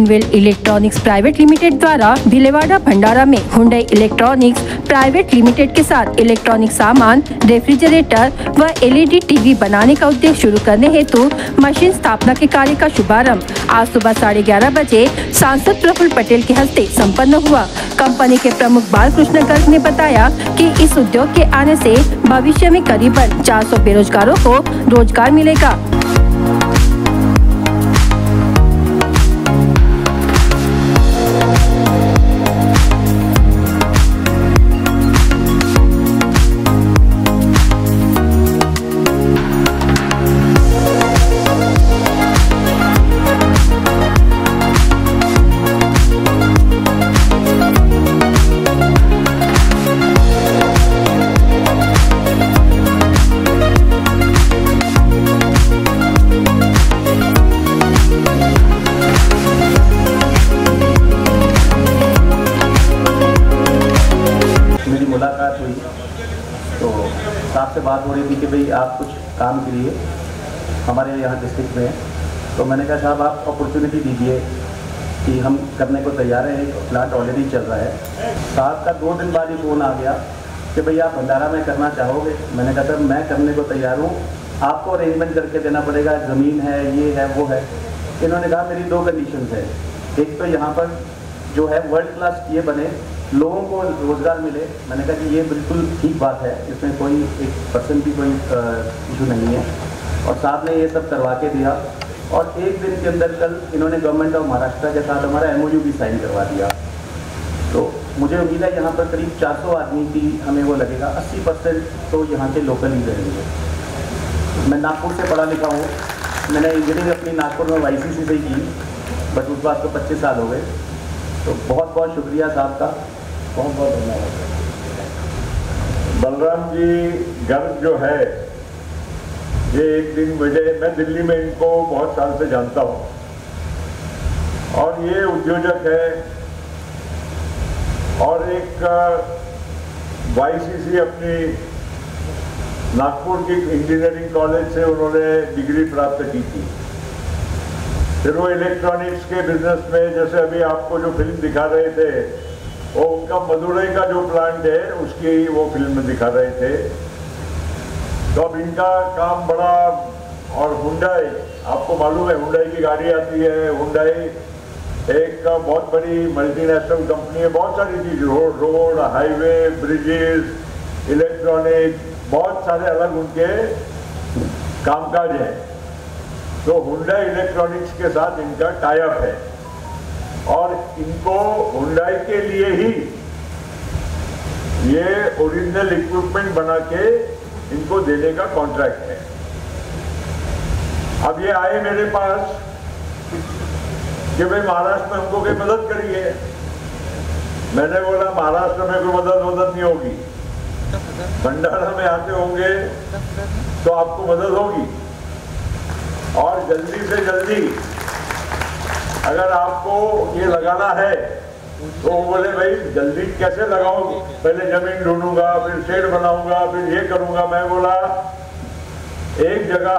Greenwell electronics private limited द्वारा भिलेवाड़ा भंडारा में Hyundai electronics private limited के साथ इलेक्ट्रॉनिक सामान, रेफ्रिजरेटर व एलईडी टीवी बनाने का उद्योग शुरू करने हेतु मशीन स्थापना के कार्य का शुभारंभ आज सुबह 11:30 बजे सांसद प्रफुल्ल पटेल के हस्ते संपन्न हुआ। कंपनी के प्रमुख बालकृष्ण गर्ग ने बताया कि इस उद्योग के आने से भविष्य में करीबन 400 बेरोजगारों को रोजगार मिलेगा। मुलाकात हुई तो साहब से बात हो रही थी कि भाई आप कुछ काम के लिए हमारे यहाँ डिस्ट्रिक्ट में, तो मैंने कहा साहब आप अपॉर्चुनिटी दीजिए कि हम करने को तैयार हैं, एक प्लांट ऑलरेडी चल रहा है। साहब का 2 दिन बाद ही फ़ोन आ गया कि भाई आप भंडारा में करना चाहोगे। मैंने कहा सर मैं करने को तैयार हूँ, आपको अरेंजमेंट करके देना पड़ेगा, ज़मीन है, ये है, वो है। इन्होंने कहा मेरी 2 कंडीशन है, एक तो यहाँ पर जो है वर्ल्ड क्लास ये बने, लोगों को रोज़गार मिले। मैंने कहा कि ये बिल्कुल ठीक बात है, इसमें कोई 1% भी कोई इशू नहीं है। और साहब ने ये सब करवा के दिया और 1 दिन के अंदर कल इन्होंने गवर्नमेंट ऑफ महाराष्ट्र के साथ हमारा MOU भी साइन करवा दिया। तो मुझे उम्मीद है यहाँ पर करीब 400 आदमी की हमें वो लगेगा, 80% तो यहाँ के लोकल ही रहेंगे। मैं नागपुर से पढ़ा लिखा हूँ, मैंने इंजीनियरिंग अपनी नागपुर में YCC से ही की, बट उस बात को 25 साल हो गए। तो बहुत बहुत शुक्रिया साहब का, बहुत बहुत धन्यवाद। बलराम जी गर्ग जो है, ये एक दिन मैं दिल्ली में इनको बहुत साल से जानता हूँ और ये उद्योजक है और एक YCC अपनी नागपुर की इंजीनियरिंग कॉलेज से उन्होंने डिग्री प्राप्त की थी। फिर वो इलेक्ट्रॉनिक्स के बिजनेस में, जैसे अभी आपको जो फिल्म दिखा रहे थे, वो उनका मदुरई का जो प्लांट है उसकी वो फिल्म में दिखा रहे थे। तो अब इनका काम बड़ा, और हुंडई आपको मालूम है, हुंडई की गाड़ी आती है। हुंडई एक बहुत बड़ी मल्टीनेशनल कंपनी है, बहुत सारी चीज, रोड, हाईवे, ब्रिजेस, इलेक्ट्रॉनिक, बहुत सारे अलग उनके कामकाज हैं। तो हुंडई इलेक्ट्रॉनिक्स के साथ इनका टाई अप है और इनको हुंडई के लिए ही ये ओरिजिनल इक्विपमेंट बना के इनको देने का कॉन्ट्रैक्ट है। अब ये आए मेरे पास कि भाई महाराष्ट्र में हमको कोई मदद करिए। मैंने बोला महाराष्ट्र में कोई मदद नहीं होगी, भंडारा में आते होंगे तो आपको मदद होगी। और जल्दी से जल्दी अगर आपको ये लगाना है तो बोले भाई जल्दी कैसे लगाओगे, पहले जमीन ढूंढूंगा, फिर शेड बनाऊंगा, फिर ये करूंगा। मैं बोला एक जगह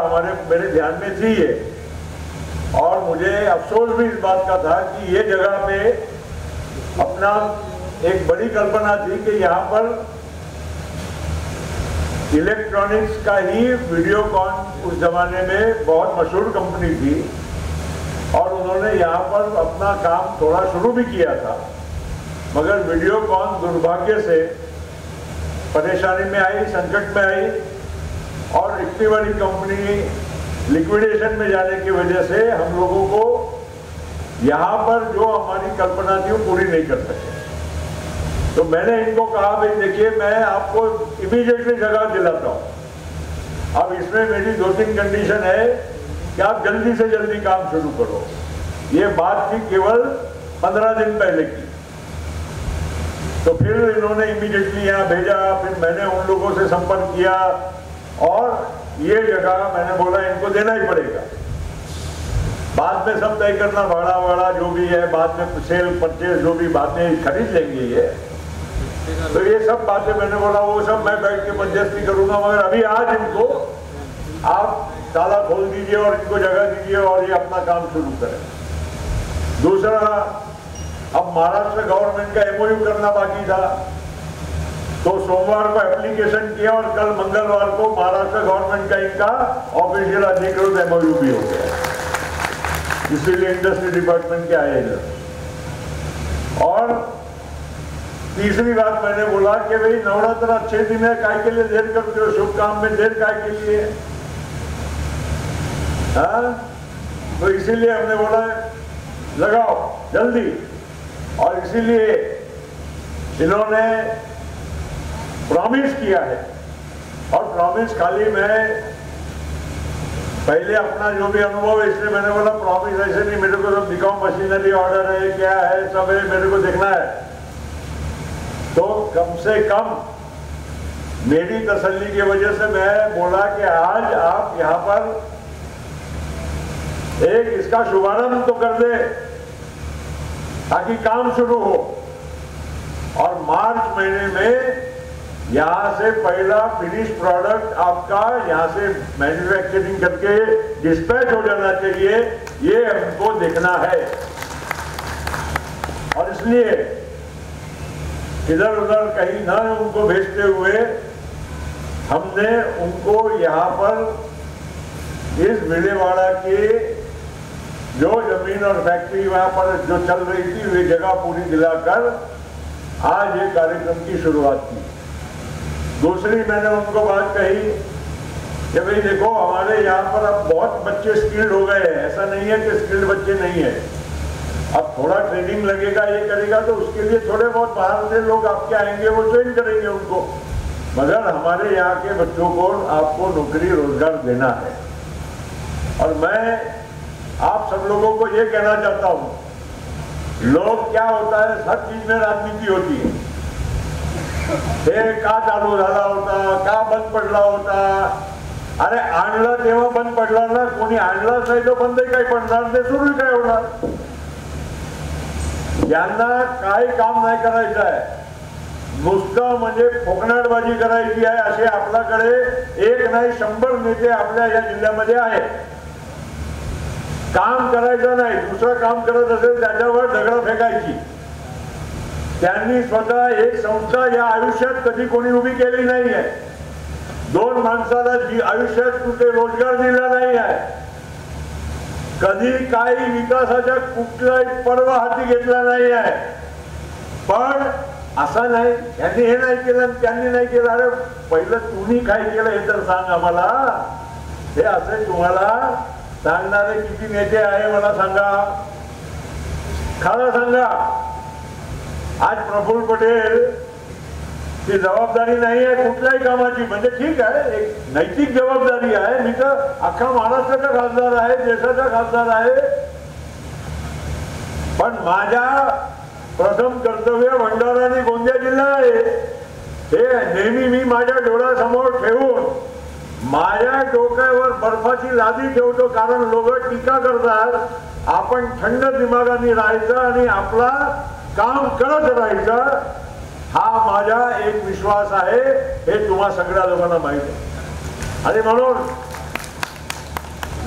मेरे ध्यान में थी ये, और मुझे अफसोस भी इस बात का था कि ये जगह पे अपना एक बड़ी कल्पना थी कि यहाँ पर इलेक्ट्रॉनिक्स का ही वीडियोकॉन उस जमाने में बहुत मशहूर कंपनी थी और उन्होंने यहाँ पर अपना काम थोड़ा शुरू भी किया था, मगर वीडियोकॉन दुर्भाग्य से परेशानी में आई, संकट में आई और इतनी बड़ी कंपनी लिक्विडेशन में जाने की वजह से हम लोगों को यहाँ पर जो हमारी कल्पना थी वो पूरी नहीं कर सके। तो मैंने इनको कहा भाई देखिए मैं आपको इमीडिएटली जगह दिलाता हूँ। अब इसमें मेरी 2-3 कंडीशन है कि आप जल्दी से जल्दी काम शुरू करो। ये बात थी केवल 15 दिन पहले की। तो फिर इन्होंने इमीडिएटली यहाँ भेजा, फिर मैंने उन लोगों से संपर्क किया और ये जगह मैंने बोला इनको देना ही पड़ेगा। बाद में सब तय करना, भाड़ा वाड़ा जो भी है, बाद में सेल परचेज जो भी बातें खरीद लेंगे ये। तो ये सब बातें मैंने बोला वो सब मैं बैठ के मध्यस्थी करूंगा, मगर अभी आज इनको आप ताला खोल दीजिए और इनको जगह दीजिए और ये अपना काम शुरू करें। दूसरा, अब महाराष्ट्र गवर्नमेंट का एमओयू करना बाकी था, तो सोमवार को एप्लीकेशन किया और कल मंगलवार को महाराष्ट्र गवर्नमेंट का इनका ऑफिशियल अधिकृत एमओयू भी हो गया, इसीलिए इंडस्ट्री डिपार्टमेंट के आए इधर। और तीसरी बात मैंने बोला कि भाई नवरात्र अच्छे दिन है, काय के लिए देर करते हो, शुभ काम में देर काय के लिए, हाँ? तो इसीलिए हमने बोला लगाओ जल्दी, और इसीलिए इन्होंने प्रॉमिस किया है। और प्रॉमिस खाली मैं पहले अपना जो भी अनुभव है इसलिए मैंने बोला प्रॉमिस ऐसे नहीं, मेरे को सब दिखाओ, मशीनरी ऑर्डर है, क्या है, सब है, मेरे को देखना है। तो कम से कम मेरी तसल्ली की वजह से मैं बोला कि आज आप यहां पर एक इसका शुभारंभ तो कर दे ताकि काम शुरू हो, और मार्च महीने में यहां से पहला फिनिश प्रोडक्ट आपका यहां से मैन्युफैक्चरिंग करके डिस्पैच हो जाना चाहिए, ये हमको देखना है। और इसलिए इधर उधर कहीं ना उनको भेजते हुए हमने उनको यहाँ पर इस विजयवाड़ा के जो जमीन और फैक्ट्री वहां पर जो चल रही थी वे जगह पूरी दिलाकर आज ये कार्यक्रम की शुरुआत की। दूसरी मैंने उनको बात कही कि भाई देखो हमारे यहाँ पर अब बहुत बच्चे स्किल्ड हो गए हैं, ऐसा नहीं है कि स्किल्ड बच्चे नहीं है, अब थोड़ा ट्रेनिंग लगेगा, ये करेगा, तो उसके लिए थोड़े बहुत बाहर से लोग आपके आएंगे, वो ज्वाइन करेंगे उनको, मगर हमारे यहाँ के बच्चों को आपको नौकरी रोजगार देना है। और मैं आप सब लोगों को ये कहना चाहता हूँ, लोग क्या होता है, हर चीज में राजनीति होती है, का चालू झाला होता, का बंद पडला होता, अरे आणला तेव्हा बंद पडला ना, कोणी आणलाच नाही तो बंदही काय पडणार, ते सुरू काय होणार, यांना काही काम नाही करायचं आहे, नुसतं म्हणजे फोकनाटबाजी करायची आहे, असे आपल्याकडे एक नाही 100 नेते आपल्या या जिल्ह्यामध्ये आहेत। काम करायचं नाही, दुसरं काम करत असेल त्याच्यावर दगड फेकायची। त्यांनी स्वतः एक संस्था या आयुष्यात कधी कोणी उभी केली नाही आहे, 2 माणसाला आयुष्यात कुठे रोजगार दिला नाही आहे, कधी काही विकासाच्या कुठलाही पर्व हाती घेतला नाही आहे। पण असं नाही यांनी हे नाही केलं त्यांनी नाही केलं, अरे पहिलं तुम्ही काय केलं हे तर सांग आम्हाला, हे असे तुम्हाला सांगणारे किती नेते आहे मला सांगा, खरं सांगा। आज प्रफुल्ल पटेल ती जबाबदारी नाही आहे कुठल्याही कामाची, म्हणजे ठीक आहे एक नैतिक जबाबदारी आहे, मी तर अख्खा महाराष्ट्राचा खासदार आहे, देशाचा खासदार आहे, पण माझ्या प्रथम कर्तव्य भंडारा आणि गोंदिया जिल्हा आहे, हे नेहमी मी माझ्या डोळ्यासमोर ठेवून माझ्या डोक्यावर बर्फाची लादी ठेवतो, कारण लोक टीका करतात, आपण थंड दिमागाने राहायचं आणि आपला काम करत राहायचं, हा माझा एक विश्वास आहे, हे तुम्हा सगळ्या लोकांना माहित आहे। आणि म्हणून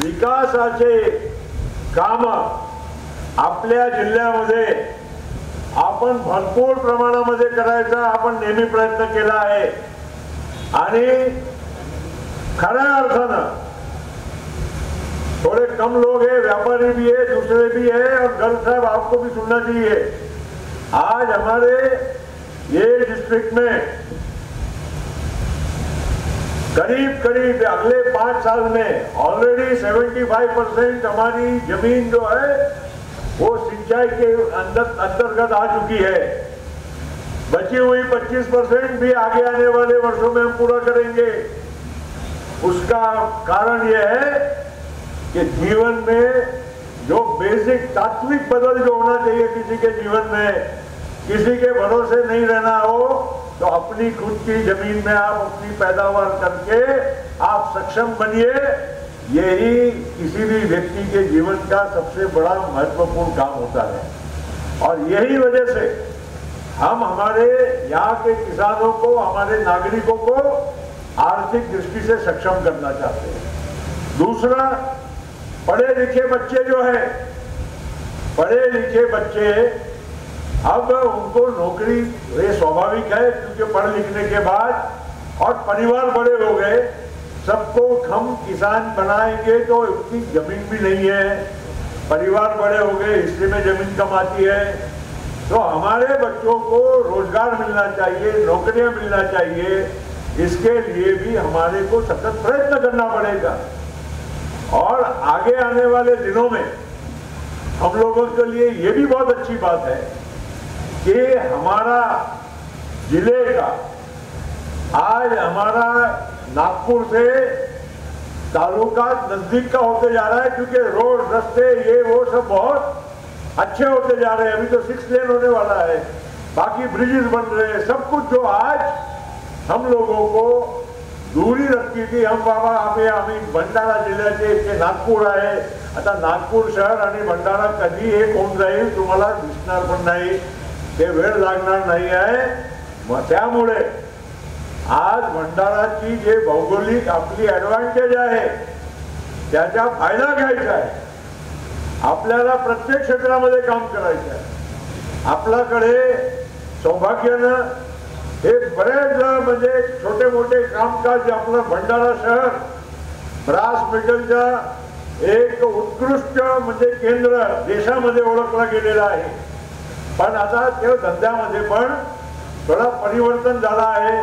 विकासाचे काम आपल्या जिल्ह्यामध्ये आपण भरपूर प्रमाणामध्ये करायचा आपण नेहमी प्रयत्न केला आहे, आणि खऱ्या अर्थानं थोड़े कम लोग हैं, व्यापारी भी है, दूसरे भी है, और गर्ग साहब आपको भी सुनना चाहिए, आज हमारे ये डिस्ट्रिक्ट में करीब अगले 5 साल में ऑलरेडी 75% हमारी जमीन जो है वो सिंचाई के अंतर्गत आ चुकी है, बची हुई 25% भी आगे आने वाले वर्षों में हम पूरा करेंगे। उसका कारण यह है कि जीवन में जो बेसिक तात्विक बदल जो होना चाहिए किसी के जीवन में, किसी के भरोसे नहीं रहना हो, तो अपनी खुद की जमीन में आप अपनी पैदावार करके आप सक्षम बनिए, यही किसी भी व्यक्ति के जीवन का सबसे बड़ा महत्वपूर्ण काम होता है। और यही वजह से हम हमारे यहाँ के किसानों को, हमारे नागरिकों को आर्थिक दृष्टि से सक्षम करना चाहते हैं। दूसरा, पढ़े लिखे बच्चे जो है पढ़े लिखे बच्चे अब उनको नौकरी, ये स्वाभाविक है क्योंकि पढ़ लिखने के बाद और परिवार बड़े हो गए, सबको हम किसान बनाएंगे तो उतनी जमीन भी नहीं है, परिवार बड़े हो गए, हिस्से में जमीन कम आती है, तो हमारे बच्चों को रोजगार मिलना चाहिए, नौकरियां मिलना चाहिए, इसके लिए भी हमारे को सतत प्रयत्न करना पड़ेगा। और आगे आने वाले दिनों में हम लोगों के लिए ये भी बहुत अच्छी बात है कि हमारा जिले का आज हमारा नागपुर से तालुका नजदीक का होते जा रहा है, क्योंकि रोड, रास्ते, ये वो सब बहुत अच्छे होते जा रहे हैं। अभी तो 6 लेन होने वाला है, बाकी ब्रिजेस बन रहे हैं, सब कुछ जो आज हम लोगों को दूरी रखती थी। हम बाबा आम्ही भंडारा जिल्ह्याचे नागपूर आहे, आता नागपूर शहर आणि भंडारा कधी एक होऊन जाईल तुम्हाला दिसणार पण नाही, ते वेळ लागणार नाही आहे। मग त्यामुळे आज भंडाराची जे भौगोलिक आपली ऍडव्हान्टेज आहे त्याचा फायदा घ्यायचा आहे। आपल्याला प्रत्येक क्षेत्रामध्ये काम करायचं आहे। आपल्याकडे सौभाग्यानं हे बरेच म्हणजे छोटे मोठे कामकाज आपलं भंडारा शहर ब्रास मेटलचा एक उत्कृष्ट म्हणजे केंद्र देशामध्ये ओळखलं गेलेलं आहे। पण आता त्या धंद्यामध्ये पण थोडा परिवर्तन झाला आहे,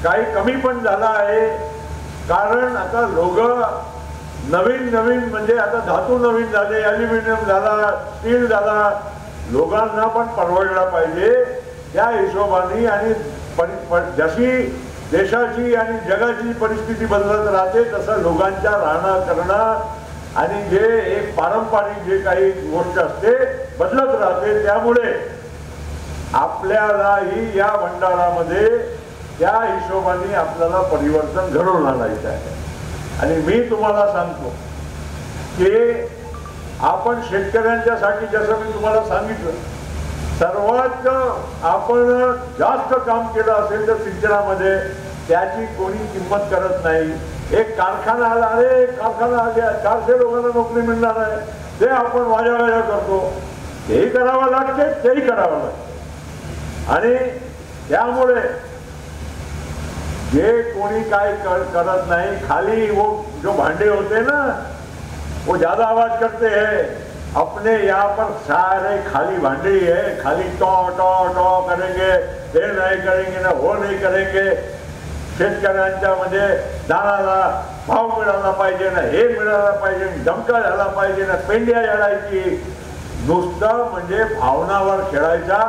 काही कमी पण झाला आहे, कारण आता लोक नवीन नवीन म्हणजे आता धातू नवीन झाले, ॲल्युमिनियम झाला, स्टील झाला, लोकांना पण परवडला पाहिजे त्या हिशोबाने। आणि जशी देशाची आणि जगाची परिस्थिती बदलत राहते तसं लोकांच्या राहणं करणं आणि जे एक पारंपरिक जे काही गोष्ट असते बदलत राहते, त्यामुळे आपल्यालाही या भंडारामध्ये त्या हिशोबाने आपल्याला परिवर्तन घडवून आणायचं आहे। आणि मी तुम्हाला सांगतो की आपण शेतकऱ्यांच्यासाठी, जसं मी तुम्हाला सांगितलं, सर्वात आपण जास्त काम केलं असेल तर सिंचनामध्ये त्याची कोणी किंमत करत नाही। एक कारखाना आला, अरे कारखाना आल्या 400 लोकांना नोकरी मिळणार आहे, ते आपण वाजा करतो, तेही करावं लागते, तेही करावं लागते। आणि त्यामुळे जे कोणी काय करत नाही, खाली वो जो भांडे होते ना वो ज्यादा आवाज करते हैं, अपने यहाँ पर सारे खाली भांडे ही है, खाली टॉ टॉ टॉ करेंगे, हे नहीं करेंगे ना वो नहीं करेंगे। शेतकऱ्यांच्या म्हणजे दानाला भाव मिळाला पाहिजे ना, हे मिळाला पाहिजे, धमका झाला पाहिजे ना, पेंड्या झाडायची, नुसतं म्हणजे भावनावर खेळायचा,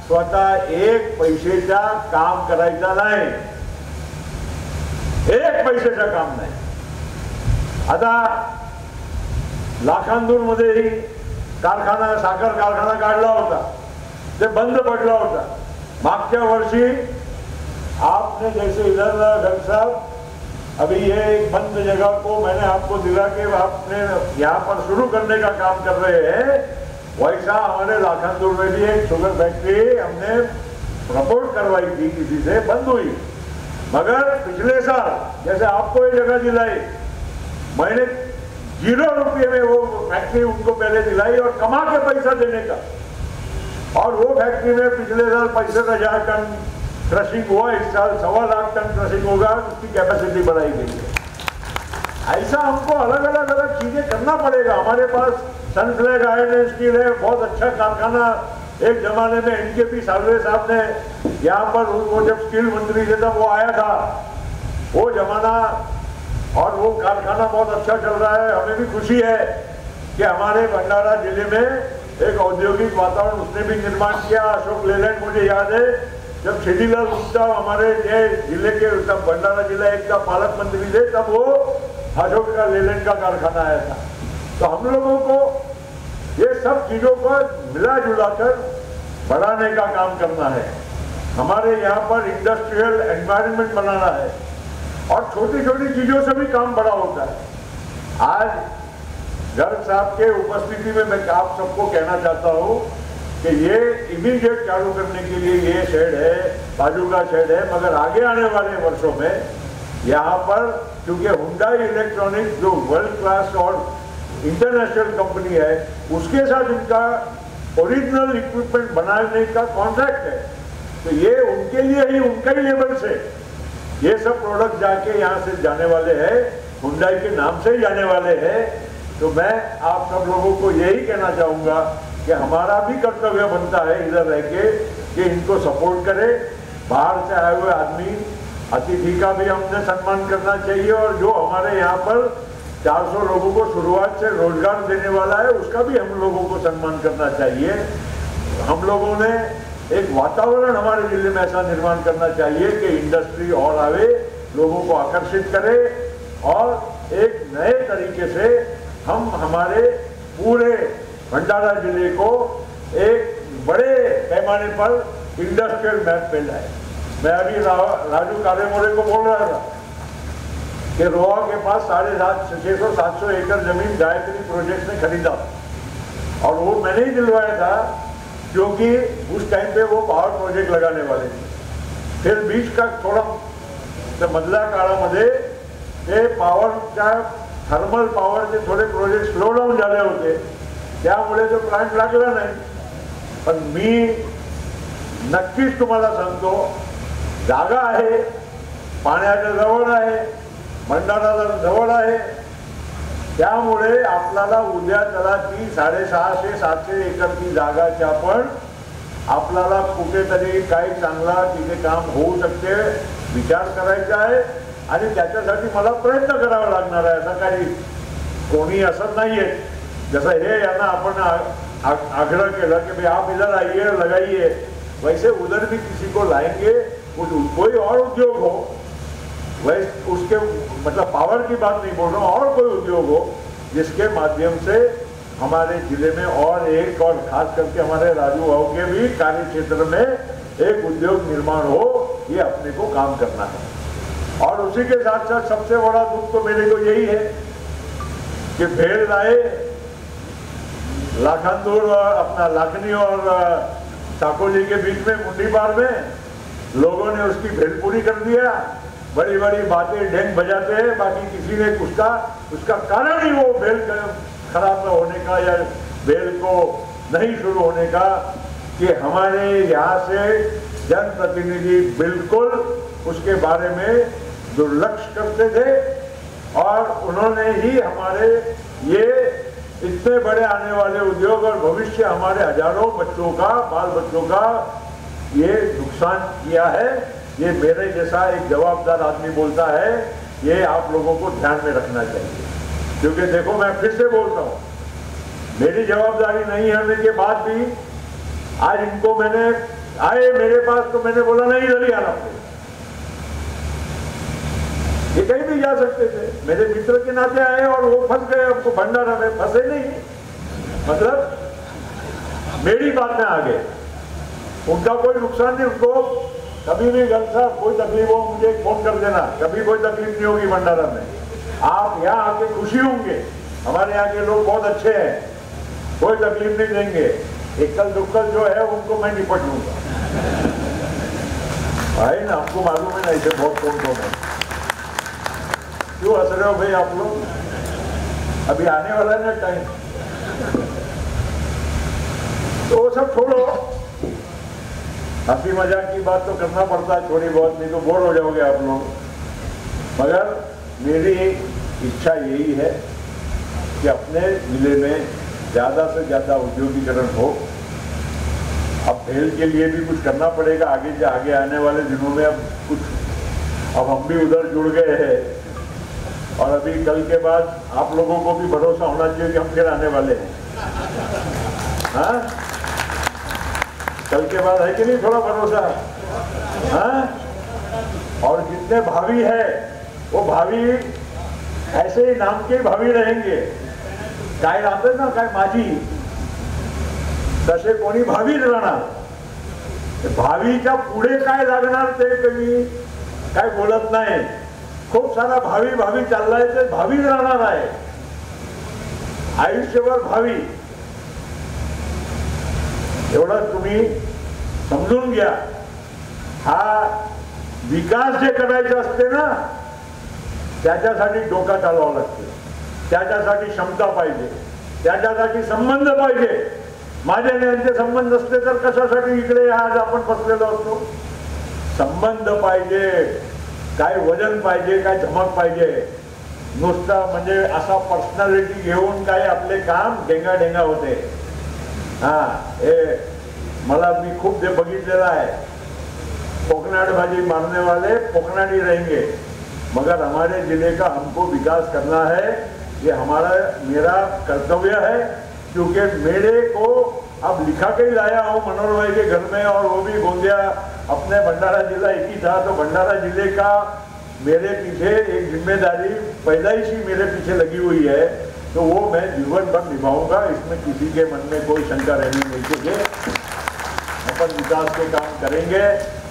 स्वतः एक पैसेचा काम करायचा नाही, एक पैसेचा काम नाही। आता लाखांदूर मध्ये कारखाना, साखर कारखाना काढला होता, ते बंद पडला होता। मागच्या वर्षी आपने जैसे इधर डॉक्टर साहब अभी ये एक बंद जगह को मैंने आपको दिला के आपने यहाँ पर शुरू करने का काम कर रहे हैं, वैसा हमारे लाखांदूर में भी एक शुगर फैक्ट्री हमने प्रपोज करवाई थी, किसी से बंद हुई, मगर पिछले साल जैसे आपको ये जगह दिलाई, मैंने 0 रुपये में वो फैक्ट्री उनको पहले दिलाई और कमा के पैसा देने का, और वो फैक्ट्री में पिछले साल 65,000 टन क्रशिंग हुआ, इस साल 1.25 लाख टन क्रशिंग होगा, उसकी कैपेसिटी बढ़ाई गई है। ऐसा हमको अलग अलग अलग चीजें करना पड़ेगा। हमारे पास सनफ्लैग आयरन एंड स्टील है, बहुत अच्छा कारखाना, एक जमाने में एनकेपी सालवे साहब ने यहाँ पर, वो जब स्टील मंत्री थे तब वो आया था, वो जमाना और वो कारखाना बहुत अच्छा चल रहा है। हमें भी खुशी है कि हमारे भंडारा जिले में एक औद्योगिक वातावरण उसने भी निर्माण किया। अशोक लेलैंड, मुझे याद है जब छेदीलाल गुप्ता हमारे जिले के, तब भंडारा जिला एक का पालक मंत्री थे, तब वो अशोक का लेलैंड का कारखाना आया था। तो हम लोगों को ये सब चीजों को मिला जुला कर बढ़ाने का काम करना है। हमारे यहाँ पर इंडस्ट्रियल एनवायरनमेंट बनाना है और छोटी छोटी चीजों से भी काम बड़ा होता है। आज गर्ग साहब के उपस्थिति में मैं आप सबको कहना चाहता हूँ कि ये इमीडिएट चालू करने के लिए ये शेड है, बाजू का शेड है, मगर आगे आने वाले वर्षों में यहाँ पर, क्योंकि हुंडई इलेक्ट्रॉनिक्स जो वर्ल्ड क्लास और इंटरनेशनल कंपनी है उसके साथ इनका ओरिजिनल इक्विपमेंट बनाने का कॉन्ट्रैक्ट है, तो ये उनके लिए ही, उनका ही लेवल से ये सब प्रोडक्ट जाके यहाँ से जाने वाले हैं, हुंडई के नाम से ही जाने वाले हैं। तो मैं आप सब लोगों को यही कहना चाहूँगा कि हमारा भी कर्तव्य बनता है इधर रह के कि इनको सपोर्ट करें। बाहर से आए हुए आदमी अतिथि का भी हमने सम्मान करना चाहिए, और जो हमारे यहाँ पर 400 लोगों को शुरुआत से रोजगार देने वाला है उसका भी हम लोगों को सम्मान करना चाहिए। हम लोगों ने एक वातावरण हमारे जिले में ऐसा निर्माण करना चाहिए कि इंडस्ट्री और आवे, लोगों को आकर्षित करे, और एक नए तरीके से हम हमारे पूरे भंडारा जिले को एक बड़े पैमाने पर इंडस्ट्रियल मैप पे लाए। मैं अभी राजू कारेमोरे को बोल रहा था कि रोहा के पास 650-700 एकड़ जमीन गायत्री प्रोजेक्ट ने खरीदा, और वो मैंने ही दिलवाया था क्योंकि उस टाइम पे वो पावर प्रोजेक्ट लगाने वाले थे। फिर बीच का थोड़ा मधल्या काळामध्ये ते पावरच्या थर्मल पावरचे थोडे प्रोजेक्ट स्लो डाऊन झाले होते, त्यामुळे तो प्लांट लागला नाही। पण मी नक्कीच तुम्हाला सांगतो, जागा आहे, पाण्याच्या जवळ आहे, भंडाराला जवळ आहे, त्यामुळे आपल्याला उद्या त्याला ती 650-700 एकरची जागाच्या पण आपल्याला कुठेतरी काही चांगला तिथे काम होऊ शकते विचार करायचा आहे, आणि त्याच्यासाठी मला प्रयत्न करावा लागणार आहे। असं काही कोणी असं नाहीये जसं हे यांना आपण आग्रह केला कि भाई आप इधर आइए लगाइए, वैसे उधर भी किसी को लाएंगे, कोई और उद्योग हो, वैसे उसके मतलब पावर की बात नहीं बोल रहा हूँ, और कोई उद्योग हो जिसके माध्यम से हमारे जिले में और एक, और खास करके हमारे राजू भाव के भी कार्य क्षेत्र में एक उद्योग निर्माण हो, ये अपने को काम करना है। और उसी के साथ साथ सबसे बड़ा दुख तो मेरे को यही है कि भेड़ लाए लाखनदूर और अपना लाखनी और साकोली के बीच में मुंडीपार में लोगों ने उसकी भेड़ पूरी कर दिया, बड़ी बड़ी बातें ढेंग बजाते हैं, बाकी किसी ने उसका कारण ही वो बेल खराब होने का या बेल को नहीं शुरू होने का कि हमारे यहाँ से जनप्रतिनिधि बिल्कुल उसके बारे में दुर्लक्ष्य करते थे, और उन्होंने ही हमारे ये इतने बड़े आने वाले उद्योग और भविष्य हमारे हजारों बच्चों का, बाल बच्चों का ये नुकसान किया है। ये मेरे जैसा एक जवाबदार आदमी बोलता है, ये आप लोगों को ध्यान में रखना चाहिए, क्योंकि देखो मैं फिर से बोलता हूँ, मेरी जवाबदारी नहीं होने के बाद भी आज इनको मैंने आए मेरे पास तो मैंने बोला नहीं इधर ही आना पड़ेगा, ये कहीं भी जा सकते थे, मेरे मित्र के नाते आए और वो फंस गए, हमको भंडारा में फंसे नहीं, मतलब मेरी बात में आ गए, उनका कोई नुकसान नहीं, उनको कभी भी गल साहब कोई तकलीफ हो मुझे फोन कर देना, कभी कोई तकलीफ नहीं होगी भंडारा में, आप यहाँ आके खुशी होंगे, हमारे यहाँ के लोग बहुत अच्छे हैं, कोई तकलीफ नहीं देंगे, एकल दुक्कल जो है उनको मैं निपट लूंगा। भाई ना आपको मालूम है ना इसे बहुत कौन है, क्यों हंस रहे हो भाई आप लोग, अभी आने वाला है ना टाइम, तो वो सब छोड़ो, हंसी मजाक की बात तो करना पड़ता है थोड़ी बहुत, नहीं तो बोर हो जाओगे आप लोग। मगर मेरी इच्छा यही है कि अपने जिले में ज़्यादा से ज़्यादा उद्योगीकरण हो। अब भेल के लिए भी कुछ करना पड़ेगा आगे आने वाले दिनों में, अब हम भी उधर जुड़ गए हैं, और अभी कल के बाद आप लोगों को भी भरोसा होना चाहिए कि हम फिर आने वाले हैं। हाँ, कल के बाद है कि नहीं थोड़ा भरोसा, हाँ? और जितने भावी है वो भावी ऐसे ही नाम के भावी रहेंगे, काय राहते ना काय माझी तसे कोणी भावी राहणार, भावीच्या पुढे काय लागणार ते कधी काय बोलत नाही, खूप सारा भावी चाललाय, ते भावीच राहणार आहे, आयुष्यभर भावी, एवढं तुम्ही समजून घ्या। हा विकास जे करायचा असते ना त्याच्यासाठी डोका चालवावा लागतो, त्याच्यासाठी क्षमता पाहिजे, त्याच्यासाठी संबंध पाहिजे. माझे आणि यांचे संबंध असते तर कशासाठी इकडे आज आपण बसलेलो असतो. संबंध पाहिजे, काय वजन पाहिजे, काय धमक पाहिजे. नुसता म्हणजे असा पर्सनॅलिटी घेऊन काय आपले काम ढेंगा ढेंगा होते. हा, हे मला मी खूप ते बघितलेलं आहे. कोकनाड भाजी मारने वाले कोकनाडी रहेंगे, मगर हमारे जिले का हमको विकास करना है. ये हमारा मेरा कर्तव्य है, क्योंकि मेरे को अब लिखा के ही लाया हूँ मनोहर भाई के घर में, और वो भी गोंदिया, अपने भंडारा जिला एक ही था, तो भंडारा जिले का मेरे पीछे एक जिम्मेदारी पैदाइशी मेरे पीछे लगी हुई है. तो वो मैं जीवन भर निभाऊंगा, इसमें किसी के मन में कोई शंका रहनी नहीं चाहिए. अपन विकास के काम करेंगे,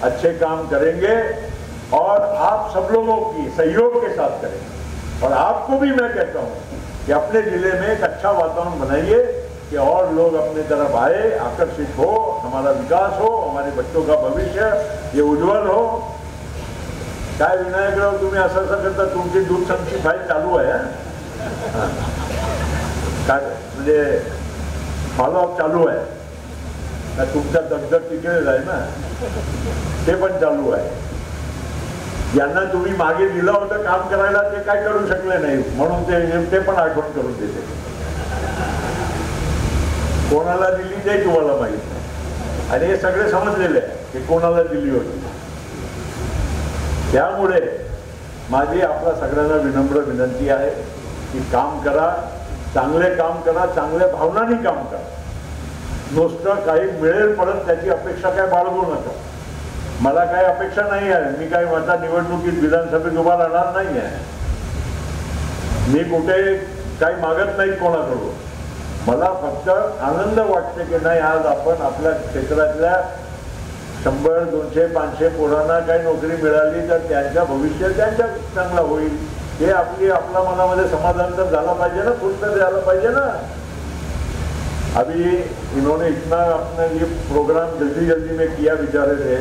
अच्छे काम करेंगे, और आप सब लोगों की सहयोग के साथ करेंगे. और आपको भी मैं कहता हूँ कि अपने जिले में एक अच्छा वातावरण बनाइए कि और लोग अपने तरफ आए, आकर्षित हो, हमारा विकास हो, हमारे बच्चों का भविष्य ये उज्जवल हो. काय विनायकराव तुम्ही असं करता, तुमची दूध संची फाईल चालू आहे. काय म्हणजे फॉलोअप चालू आहे, तुमचा दगदग तिकडेच आहे ना, ते पण चालू आहे. यांना तुम्ही मागे दिलं होतं काम करायला, ते काय करू शकले नाही, म्हणून ते पण आठवण करून देते. कोणाला दिली ते तुम्हाला माहित नाही, आणि हे सगळे समजलेले आहे की कोणाला दिली होती. त्यामुळे माझी आपल्या सगळ्यांना विनम्र विनंती आहे की काम करा, चांगले काम करा, चांगल्या भावनांनी काम करा. नुसतं काही मिळेल पडत त्याची अपेक्षा काय बाळगू नका. मला काही अपेक्षा नाही आहे, मी काही माझ्या निवडणुकीत विधानसभेत उभा राहणार नाही आहे. मी कुठे काही मागत नाही कोणाकडून. मला फक्त आनंद वाटते की नाही, आज आपण आपल्या क्षेत्रातल्या 100, 200, 500 पोरांना काही नोकरी मिळाली तर त्यांच्या भविष्य त्यांच्या चांगला होईल. हे आपल्या मनामध्ये समाधान तर झाला पाहिजे ना, खुश तर झालं पाहिजे ना. अभी इन्होंने इतना अपना ये प्रोग्राम जल्दी जल्दी में किया, बेचारे थे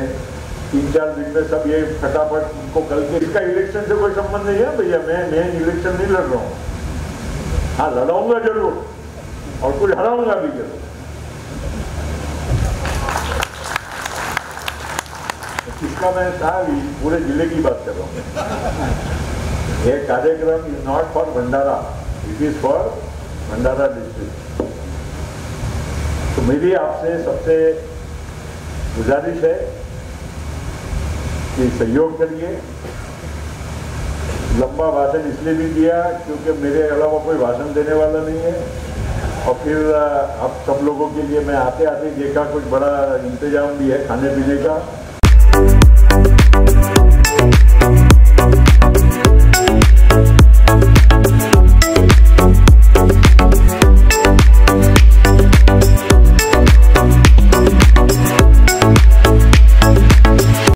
3-4 दिन में सब ये फटाफट उनको कल के. इसका इलेक्शन से कोई संबंध नहीं है भैया, मैं इलेक्शन नहीं लड़ रहा हूँ. हाँ, लड़ाऊंगा जरूर और कुछ हराऊंगा भी जरूर. इसका मैं पूरे जिले की बात कर रहा हूँ. ये कार्यक्रम is not for Bhandara, it is for Bhandara district. तो मेरी आपसे सबसे गुजारिश है कि सहयोग करिए. लंबा भाषण इसलिए भी दिया क्योंकि मेरे अलावा कोई भाषण देने वाला नहीं है, और फिर अब सब लोगों के लिए मैं आते आते देखा कुछ बड़ा इंतजाम भी है खाने पीने का.